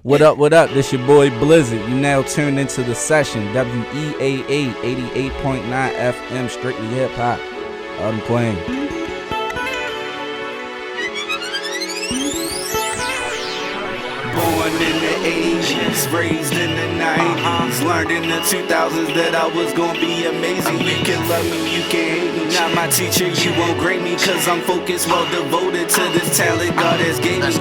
What up, what up? This your boy Blizzard. You now tuned into The Session, WEAA 88.9 FM, strictly hip-hop. I'm playing. Born in the 80s, raised in the 90s, learned in the 2000s that I was gonna be amazing. You can love me, you can hate me, not my teacher, you won't grade me, cause I'm focused, well devoted to this talent God has gave me.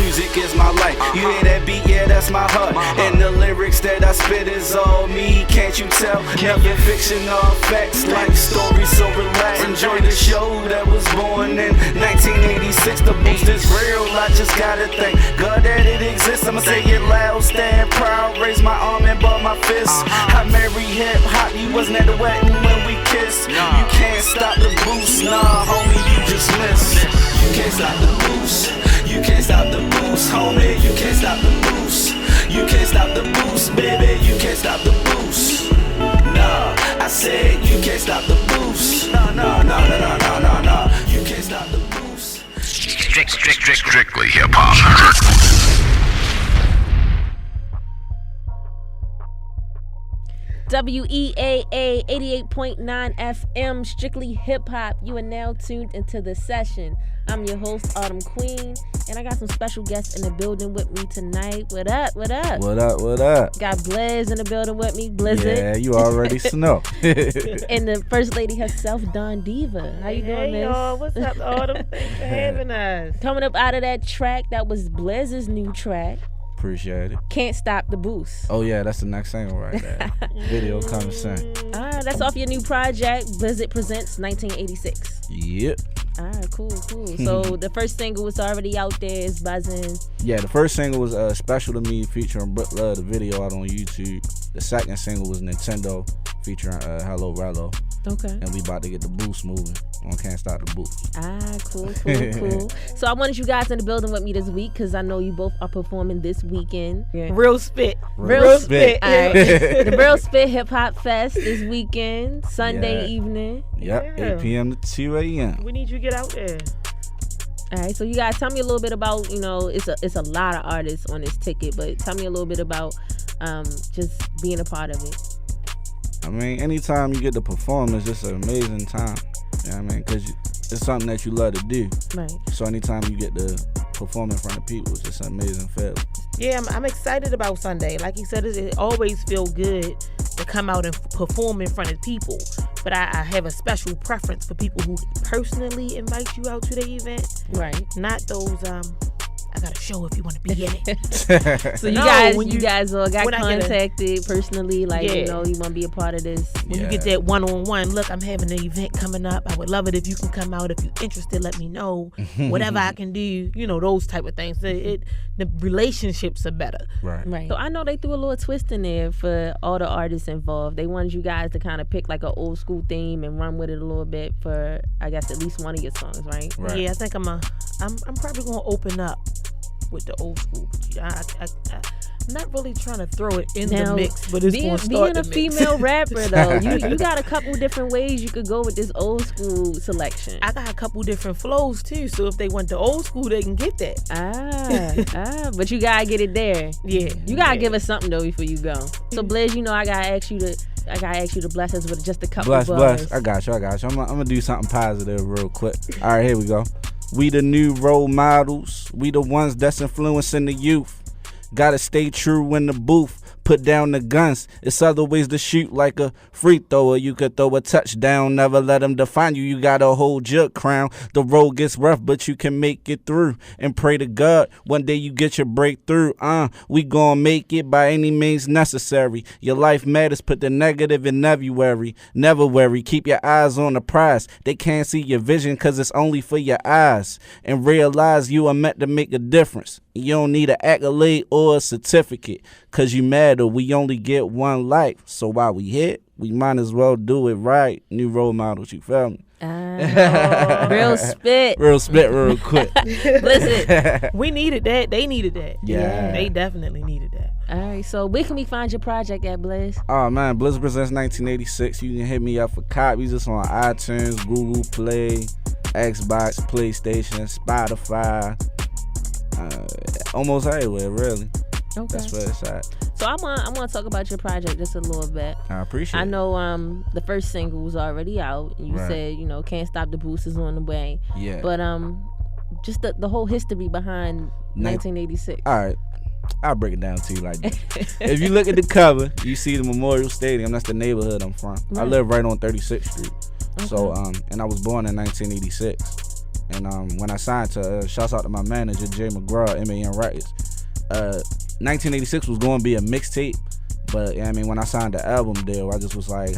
Music is my life, you hear that beat, yeah, that's my heart, and the lyrics that I spit is all me, can't you tell? Never fiction or facts, like stories, so relax. Enjoy the show that was born in 1986, the boost is real, I just gotta thank God that it exists. I'ma say it loud, stand proud, raise my arm and ball my fist. I marry hip hop, you wasn't at the wedding when we kissed. You can't stop the boost, nah, homie, you just missed. You can't stop the boost, you can't stop the boost, homie, you can't stop the boost. You can't stop the boost, baby, you can't stop the boost. Nah, I said you can't stop the boost. No, you can't stop the boost. Strictly hip-hop. WEAA 88.9 FM, strictly hip hop. You are now tuned into The Session. I'm your host, Autumn Queen, and I got some special guests in the building with me tonight. What up? What up? What up, what up? Got Blizz in the building with me. Blizzard. Yeah, you already know. And the first lady herself, Don Diva. How you doing, miss? Hey, y'all. What's up, Autumn? Thanks for having us. Coming up out of that track, that was Blizz's new track. Appreciate it. Can't Stop the Boost. Oh yeah, that's the next single right there. Video coming soon. That's off your new project, Blizzard Presents 1986. Yep. Alright, cool. So the first single was already out there, it's buzzing. Yeah, the first single was Special to Me featuring Brick Love, the video out on YouTube. The second single was Nintendo featuring Hello Rello. Okay. And we about to get the boost moving on Can't Stop the Boost. Cool. So I wanted you guys in the building with me this week because I know you both are performing this weekend. Yeah. Real spit. Real spit. All right. The Real Spit Hip Hop Fest this weekend, Sunday evening. Yep, 8 p.m. to 2 a.m. We need you to get out there. All right, so you guys tell me a little bit about, it's a lot of artists on this ticket, but tell me a little bit about just being a part of it. I mean, anytime you get to perform, it's just an amazing time. You know what I mean? Because it's something that you love to do. Right. So anytime you get to perform in front of people, it's just an amazing feeling. Yeah, I'm excited about Sunday. Like you said, it always feels good to come out and perform in front of people. But I have a special preference for people who personally invite you out to the event. Right. Not those, I got a show if you want to be in it. So you guys all got contacted personally, like, you want to be a part of this. When you get that one-on-one, look, I'm having an event coming up. I would love it if you can come out. If you're interested, let me know. Whatever I can do, those type of things. The relationships are better. Right. So I know they threw a little twist in there for all the artists involved. They wanted you guys to kind of pick like an old school theme and run with it a little bit for, I guess, at least one of your songs, right? Yeah, I think I'm probably going to open up with the old school. I'm not really trying to throw it in the mix, but it's going to start being a female rapper, though, you got a couple different ways you could go with this old school selection. I got a couple different flows, too, so if they went to old school, they can get that. But you got to get it there. Yeah. You got to give us something, though, before you go. So, Blizz, I got to ask you to bless us with just a couple bars. Bless. I got you. I'm going to do something positive real quick. All right, here we go. We the new role models. We the ones that's influencing the youth. Gotta stay true in the booth. Put down the guns. It's other ways to shoot, like a free thrower. You could throw a touchdown. Never let them define you. You gotta hold your crown. The road gets rough, but you can make it through. And pray to God, one day you get your breakthrough. We gonna make it by any means necessary. Your life matters. Put the negative in everywhere. Never worry. Keep your eyes on the prize. They can't see your vision, cause it's only for your eyes. And realize you are meant to make a difference. You don't need an accolade or a certificate, cause you matter. We only get one life. So while we hit, we might as well do it right. New role models, you feel me? Real spit. Real quick. Listen, we needed that. They needed that. Yeah. They definitely needed that. All right, so where can we find your project at, Blizz? Oh man, Blizzard Presents 1986. You can hit me up for copies. It's on iTunes, Google Play, Xbox, PlayStation, Spotify, almost everywhere, really. Okay. That's where it's at. So I want to talk about your project just a little bit. I appreciate it. I know the first single was already out. And you Right. said, Can't Stop the Boost is on the way. Yeah. But just the whole history behind 1986. All right. I'll break it down to you like this. If you look at the cover, you see the Memorial Stadium. That's the neighborhood I'm from. I Right. live right on 36th Street. Okay. So, and I was born in 1986. And when I signed to, shouts out to my manager, Jay McGraw, MAN Records. 1986 was going to be a mixtape. But, I mean, when I signed the album deal, I just was like,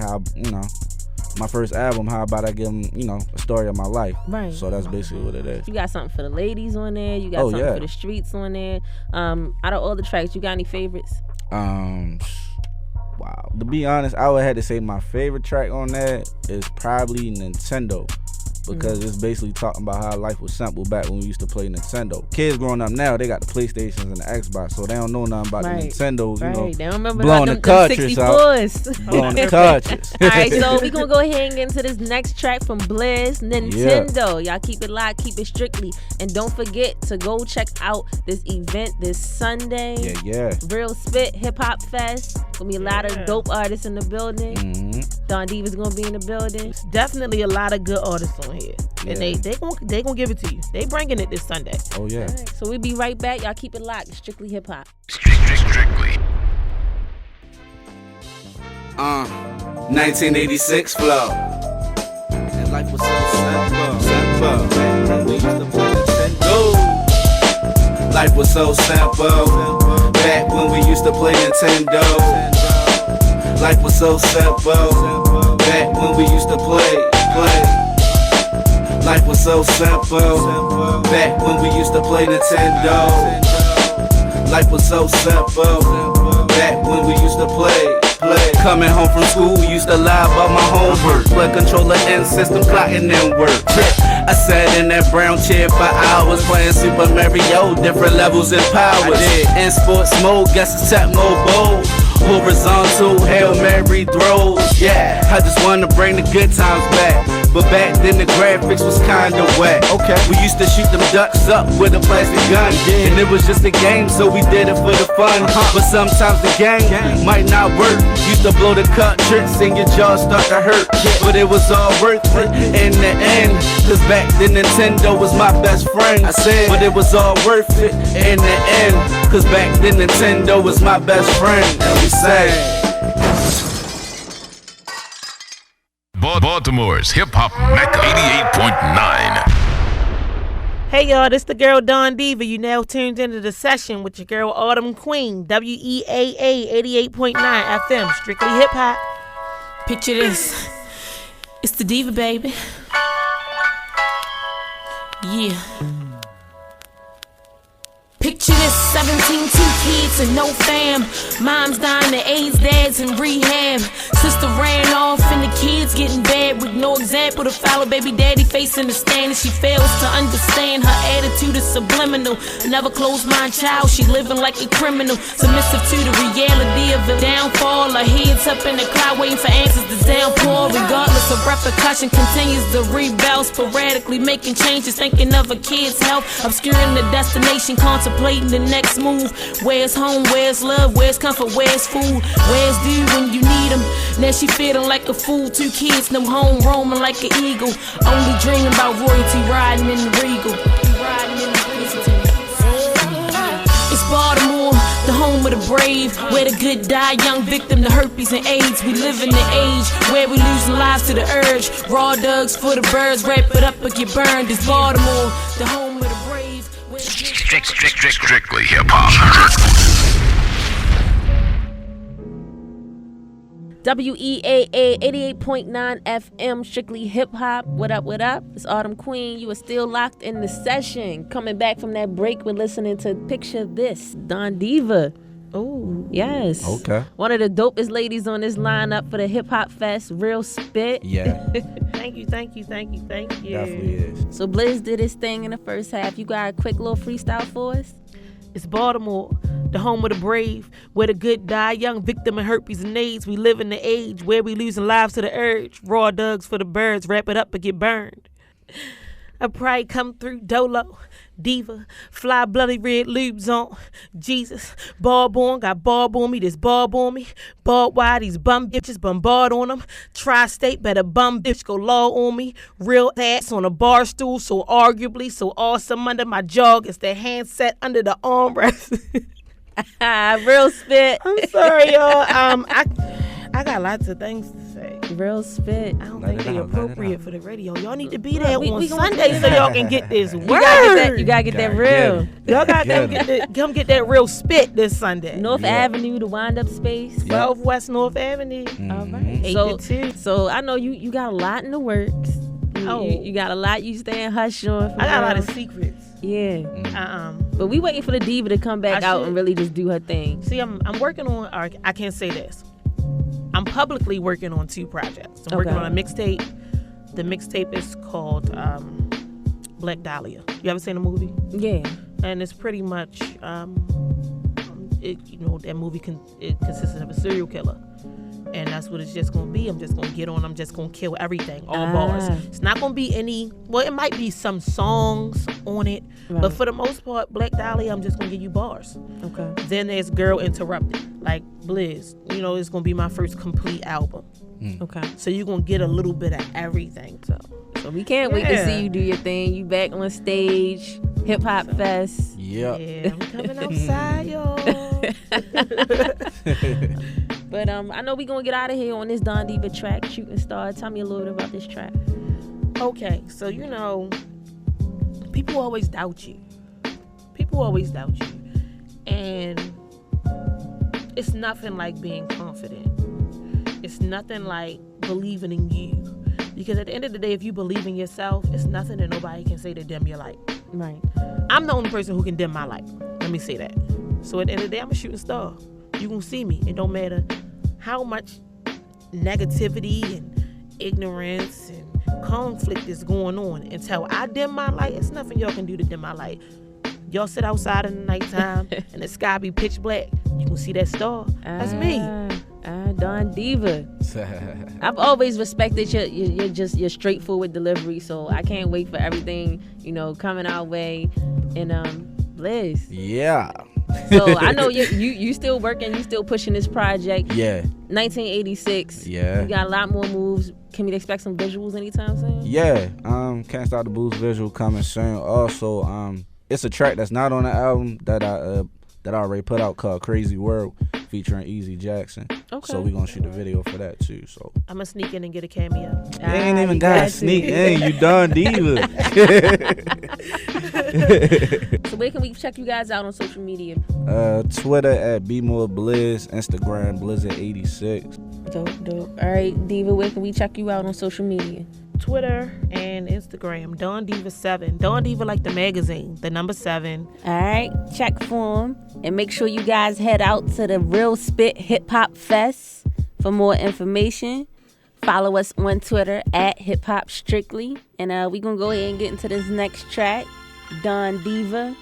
my first album, how about I give them, a story of my life. Right. So that's basically what it is. You got something for the ladies on there. You got something for the streets on there. Out of all the tracks, you got any favorites? Wow. To be honest, I would have to say my favorite track on that is probably Nintendo. Because it's basically talking about how life was simple back when we used to play Nintendo. Kids growing up now, they got the PlayStations and the Xbox, so they don't know nothing about the Nintendos, They don't remember blowing them the cartridge out. 64s. Blowing the cartridge. All right, so we're going to go ahead and get into this next track from Blizz, Nintendo. Y'all keep it locked, keep it strictly. And don't forget to go check out this event this Sunday. Yeah. Real Spit Hip Hop Fest. Gonna be a lot of dope artists in the building. Mm-hmm. Don Diva's gonna be in the building. Definitely a lot of good artists on here. Yeah. And they gonna give it to you. They bringing it this Sunday. Oh, yeah. All right, so we'll be right back. Y'all keep it locked. Strictly Hip Hop. Strictly. 1986 flow. And life was so simple. We used to play Nintendo. Life was so simple. Back when we used to play Nintendo. Life was so simple. Back when we used to play. Life was so simple. Back when we used to play Nintendo. Life was so simple. Back when we used to play. Coming home from school, used to lie about my homework. Blood controller and system clocking in work. I sat in that brown chair for hours playing Super Mario, different levels and powers. In sports mode, guess it's tap mode bold. Horizontal, Hail Mary throws. Yeah, I just wanna bring the good times back. But back then the graphics was kinda whack. Okay, we used to shoot them ducks up with a plastic gun. And it was just a game, so we did it for the fun. But sometimes the game might not work. Used to blow the cartridge and your jaw start to hurt. But it was all worth it in the end. Cause back then Nintendo was my best friend. I said, but it was all worth it in the end. Cause back then Nintendo was my best friend. And we say Baltimore's Hip Hop Mecca 88.9. Hey y'all, this the girl Don Diva. You now tuned into the session with your girl Autumn Queen, WEAA 88.9 FM, strictly hip hop. Picture this. It's the Diva, baby. Yeah. Picture this, 17, 2 kids and no fam. Mom's dying of AIDS, dad's in rehab. Sister ran off and the kids getting bad with no example to follow. Baby daddy facing the stand and she fails to understand. Her attitude is subliminal. Never closed mind child, she living like a criminal. Submissive to the reality of the downfall. Her head's up in the cloud waiting for answers to downpour. Regardless of repercussion, continues to rebound sporadically, making changes, thinking of a kid's health. Obscuring the destination, contemplating the next move. Where's home, where's love, where's comfort, where's food? Where's dude when you need him? Now she feeling like a fool. 2 kids, no home, roaming like an eagle. Only dreaming about royalty, riding in the regal. It's Baltimore, the home of the brave, where the good die young, victim to herpes and AIDS. We live in the age where we losing lives to the urge. Raw dogs for the birds, wrap it up or get burned. It's Baltimore, the home of the brave. Strictly hip hop. WEAA 88.9 FM, strictly hip hop. What up, what up? It's Autumn Queen. You are still locked in the session. Coming back from that break, we're listening to Picture This, Don Diva. Oh, yes. Okay. One of the dopest ladies on this lineup for the Hip Hop Fest, Real Spit. Yeah. Thank you. Definitely is. So Blizz did his thing in the first half. You got a quick little freestyle for us? It's Baltimore, the home of the brave, where the good die young, victim of herpes and AIDS. We live in the age where we losing lives to the urge. Raw dogs for the birds, wrap it up or get burned. A pride come through dolo. Diva, fly bloody red lubes on. Jesus, barb on, got barb on me, this barb on me. Barb wide, these bum bitches bombard on them. Tri-state, better bum bitch go law on me. Real ass on a bar stool, so arguably, so awesome under my jog. It's the handset under the armrest. Real spit. I'm sorry, y'all. I got lots of things to say. Real spit. I don't think they're appropriate for the radio. Y'all need to be Look, there we on gonna Sunday get so it. y'all can get this word. You gotta get that real. Y'all got to come get that real spit this Sunday. North Avenue, the wind up space. 12 West North Avenue. All right. 8 So, to 2. so I know you got a lot in the works. You got a lot you staying hush on. I got a lot of secrets. Yeah. But we waiting for the diva to come back out and really just do her thing. See, I'm working on, or I can't say this. I'm publicly working on 2 projects. I'm working on a mixtape. The mixtape is called Black Dahlia. You ever seen the movie? Yeah. And it's pretty much, that movie it consists of a serial killer. And that's what it's just going to be. I'm just going to get on. I'm just going to kill everything, all bars. It's not going to be any, well, it might be some songs on it. Right. But for the most part, Black Dahlia, I'm just going to give you bars. Okay. Then there's Girl Interrupted, like Blizz. It's going to be my first complete album. Okay. So you're going to get a little bit of everything. So we can't wait to see you do your thing. You back on stage, Hip Hop Fest. Yep. Yeah, I'm coming outside, y'all. But I know we gonna get out of here on this Don Diva track, Shooting Star. Tell me a little bit about this track. Okay, so people always doubt you. And it's nothing like being confident. It's nothing like believing in you. Because at the end of the day, if you believe in yourself, it's nothing that nobody can say to dim your light. Right. I'm the only person who can dim my light. Let me say that. So at the end of the day, I'm a shooting star. You gonna see me. It don't matter how much negativity and ignorance and conflict is going on. Until I dim my light, it's nothing y'all can do to dim my light. Y'all sit outside in the nighttime and the sky be pitch black. You can see that star. That's me. Don Diva. I've always respected your straightforward delivery, so I can't wait for everything coming our way. And Blizz. Yeah. So I know you still working, you still pushing this project. Yeah. 1986. Yeah. You got a lot more moves. Can we expect some visuals anytime soon? Yeah. Can't Stop the Boost visual coming soon. Also, it's a track that's not on the album that I already put out called Crazy World featuring Easy Jackson. Okay. So we gonna shoot a video for that too. So I'm gonna sneak in and get a cameo. You ain't even got to sneak in. You Don Diva. So where can we check you guys out on social media? Twitter at BeMoreBlizz, Instagram Blizzard86. Dope. All right, Diva, where can we check you out on social media? Twitter and Instagram, Don Diva 7. Don Diva like the magazine, the number 7. All right, check for him. And make sure you guys head out to the Real Spit Hip Hop Fest for more information. Follow us on Twitter at HipHopStrictly. And we're going to go ahead and get into this next track, Don Diva,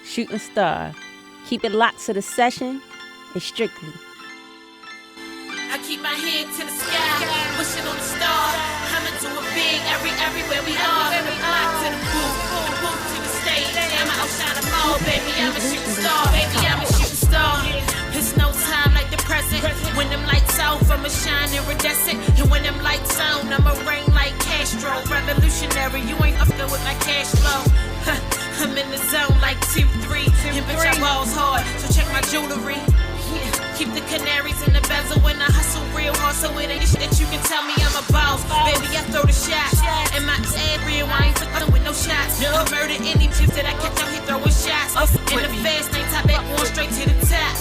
Shooting Star. Keep it locked to the session. It's Strictly. I keep my head to the sky, wishing on the star. I'm into it big, everywhere we are. Locked to the booth to the stage. I'ma outshine them all, baby. I'm a shooting star, baby. I'm a shooting star. It's no time like the present. When them lights off, I'ma shine iridescent. And when them lights on, I'ma reign like Castro. Revolutionary, you ain't up there with my cash flow. I'm in the zone like 2-3. And bitch, I balls hard, so check my jewelry. Keep the canaries in the bezel when I hustle real hard, so it ain't shit that you can tell me I'm a boss. Baby, I throw the shots, and my ad real, I ain't fucking with no shots. I murder any chips that I catch out here throwing shots. In the fast lane, top back, going straight to the top.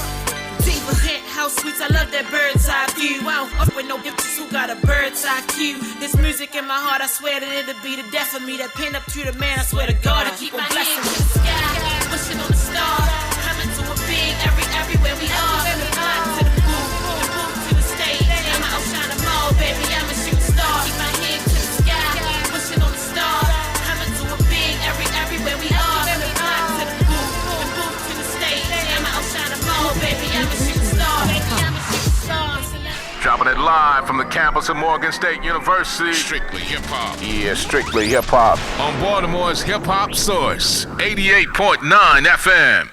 Diva, penthouse suites, I love that bird's eye view. I don't fuck with no bitches who got a bird's eye cue. This music in my heart, I swear that it'll be the death of me. That pin up to the man, I swear to God, I keep my head to the sky, wishing on the star. I'm into it big, everywhere we are. To the booth to the stage. I'ma outshine them all, baby. I'm a shooting star. Keep my head to the sky, wishing on the star. I'm into it big, everywhere we are. To the booth to the stage. I'ma outshine them all, baby. I'm a shooting star. Baby, I'm a shooting star. Dropping it live from the campus of Morgan State University. Strictly hip hop. Yeah, strictly hip hop. On Baltimore's hip hop source, 88.9 FM.